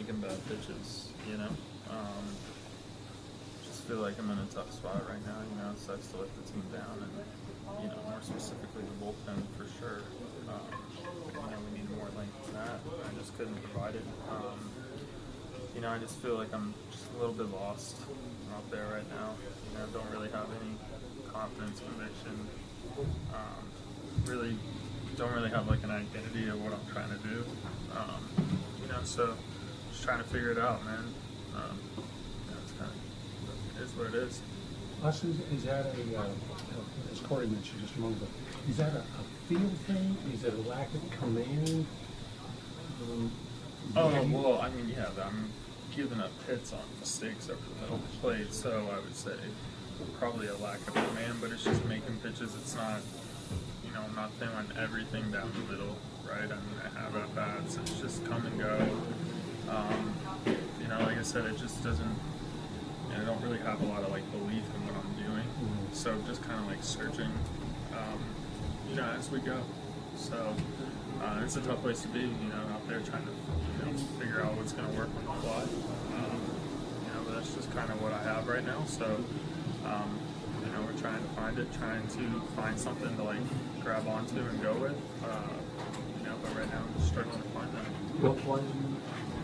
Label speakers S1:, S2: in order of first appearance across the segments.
S1: making bad pitches, you know. Just feel like I'm in a tough spot right now, you know. It sucks to let the team down, and, you know, more specifically the bullpen for sure. You know, we need more length than that. I just couldn't provide it. You know, I just feel like I'm just a little bit lost out there right now. You know, don't really have any confidence, conviction. Really don't really have like an identity of what I'm trying to do. You know, so just trying to figure it out, man. You know, it's kind of, it is what it is.
S2: Us, is that as Corey mentioned just a moment ago, is that a field thing? Is it a lack of command?
S1: Oh, well, I mean, yeah, I'm giving up hits on mistakes over the middle of the plate, so I would say probably a lack of command, but it's just making pitches. It's not, you know, I'm not throwing everything down the middle, right? I mean, I have at-bats. It's just come and go. You know, like I said, it just doesn't, you know, I don't really have a lot of, like, belief in what I'm doing. So just kind of, like, searching, you know, as we go. So it's a tough place to be, you know, out there trying to, you know, figure out what's going to work on the fly. You know, but that's just kind of what I have right now. So, you know, we're trying to trying to find something to, like, grab onto and go with. You know, but right now I'm just struggling to find that.
S2: Health-wise,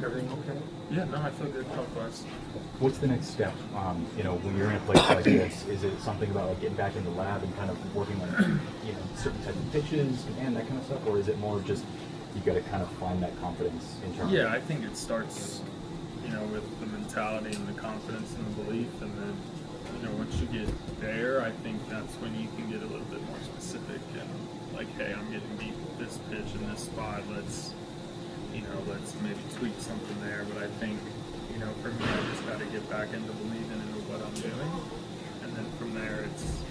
S2: everything okay?
S1: Yeah, no, I feel good health-wise.
S3: What's the next step? You know, when you're in a place like this, is it something about like getting back in the lab and kind of working on, you know, certain types of pitches and that kind of stuff, or is it more just you got to kind of find that confidence internally?
S1: Yeah, I think it starts, you know, with the mentality and the confidence and the belief, and then, you know, once you get there, I think that's when you can get a little bit more specific and like, hey, I'm getting beat with this pitch in this spot. Let's maybe tweak something there. But I think, you know, for me, I just got to get back into believing in what I'm doing, and then from there, it's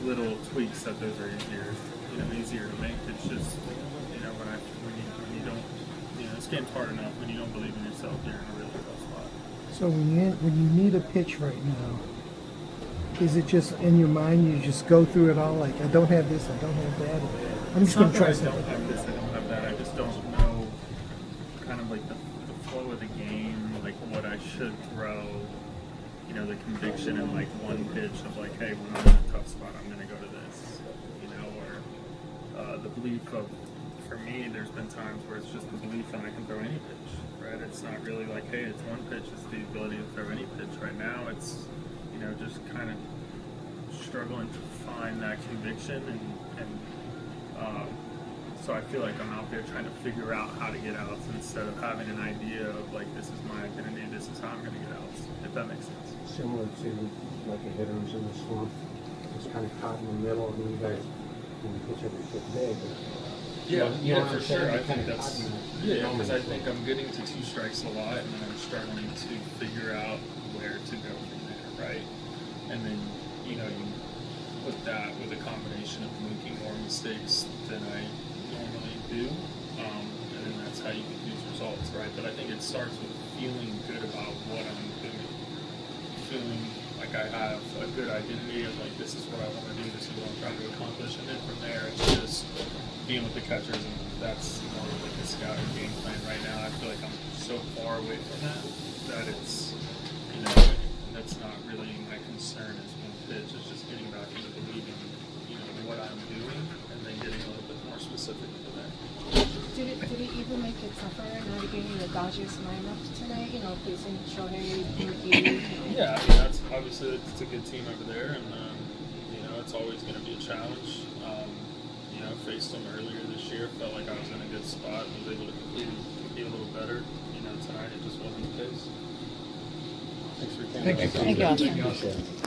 S1: little tweaks that those are easier to make. It's just, you know, when you don't, you know, this game's hard enough. When you don't believe in yourself, you're in a really tough spot.
S4: So when you need a pitch right now, is it just in your mind you just go through it all like, I don't have this, I don't have that? I'm just going to try
S1: I don't
S4: something.
S1: have this, I don't have that. I just don't know kind of like the flow of the game, like what I should throw, you know, the conviction in like one pitch of like, hey, when I'm in a tough spot, I'm going to go to this, you know, or the belief of, for me, there's been times where it's just the belief that I can throw any pitch, right? It's not really like, hey, it's one pitch, it's the ability to throw any pitch. Right now, it's, you know, just kind of struggling to find that conviction and so I feel like I'm out there trying to figure out how to get outs instead of having an idea of like, this is my identity, this is how I'm going to get outs, if that makes sense.
S2: Similar to like a hitter who's in the slump, just kind of caught in the middle. I mean, you guys, when you pitch every fifth day, but
S1: Yeah, for sure. I think that's, because I think I'm getting to two strikes a lot, and then I'm struggling to figure out where to go from there, right? And then, you know, you put that with a combination of making more mistakes than I normally do, and then that's how you get these results, right? But I think it starts with feeling good about what I'm doing, feeling like I have a good identity of like, this is what I want to do, this is what I'm trying to accomplish, and then from there it's just being with the catchers, and that's more of like a scouting game plan right now. I feel like I'm so far away from that it's, you know, that's not really my concern as one pitch. It's just getting back into believing, you know, what I'm doing, and then getting a little bit more specific to that.
S5: Did it even make it tougher navigating the Dodgers lineup tonight? You know, facing Shohei, Mookie.
S1: Yeah, I mean, that's obviously it's a good team over there, and you know, it's always going to be a challenge. You know, faced them earlier this year, felt like I was in a good spot, was able to compete a little better. You know, tonight it just wasn't the case.
S2: thanks for
S4: Thank you.
S5: Thank you.